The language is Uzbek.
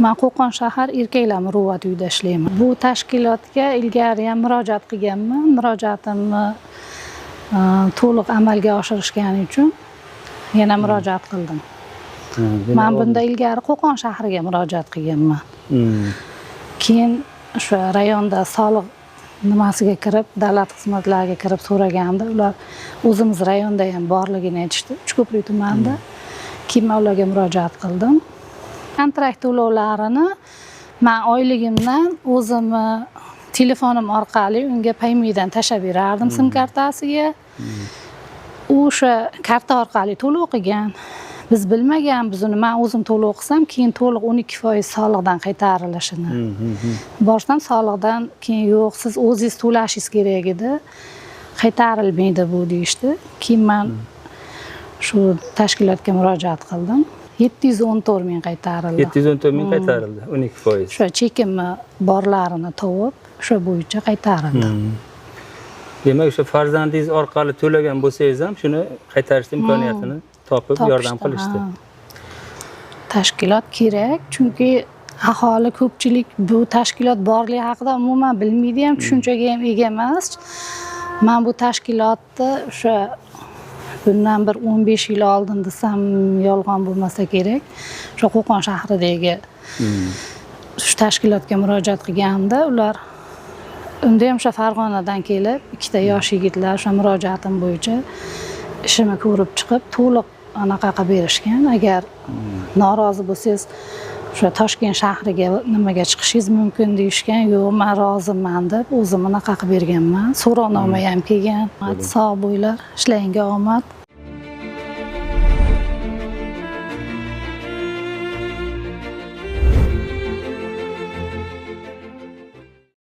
Men Qo'qon shahar erkaklar muruvvat uyida ishlayman. Bu tashkilotga ilgari ham murojaat qilganman. Murojaatimni to'liq amalga oshirishgani uchun yana murojaat qildim. Men bunda ilgari Qo'qon shahriga murojaat qilganman. Keyin o'sha rayonda soliq nimasiga kirib, davlat xizmatlariga kirib so'raganda, ular o'zimiz rayonda ham borligini aytishdi, Uchko'prik tumanida. Keyin men ularga murojaat qildim. Kontrakt to'lovlarini men oyligimdan o'zimni telefonim orqali unga paymedan tashlab berardim sim kartasiga. U o'sha karta orqali to'lov qilgan. Biz bilmaganmiz uni. Men o'zim to'lov qilsam, keyin to'liq 12% soliqdan qaytarilishini. Boshdan soliqdan keyin yo'q, siz o'zingiz to'lashingiz kerak edi. Qaytarilmaydi bu deyishdi. Keyin men shu tashkilotga murojaat qildim. 714 ming qaytarildi. 714 ming qaytarildi, 12%. O'sha chekimni borlarini topib, o'sha bo'yicha qaytarildi. Demak, o'sha farzandingiz orqali to'lagan bo'lsangiz ham, shuni qaytarishning imkoniyatini topib yordam qilishdi. Tashkilot kerak, chunki aholi ko'pchilik bu tashkilot borligi haqida umuman bilmaydi ham, tushunchaga ham ega emas. Men bu tashkilotni o'sha bundan bir 15 yil oldin desam yolg'on bo'lmasa kerak, o'sha Qo'qon shahridagi shu tashkilotga murojaat qilganimda, ular unda ham o'sha Farg'onadan kelib, ikkita yosh yigitlar o'sha murojaatim bo'yicha ishimni ko'rib chiqib, to'liq anaqa qilib berishgan. Agar norozi bo'lsangiz, o'sha Toshkent shahriga nimaga chiqishingiz mumkin deyishgan. Yo'q, men roziman deb o'zim anaqa qilib berganman. So'rovnoma ham kelgan. Sog' bo'linglar, ishlaringga omad.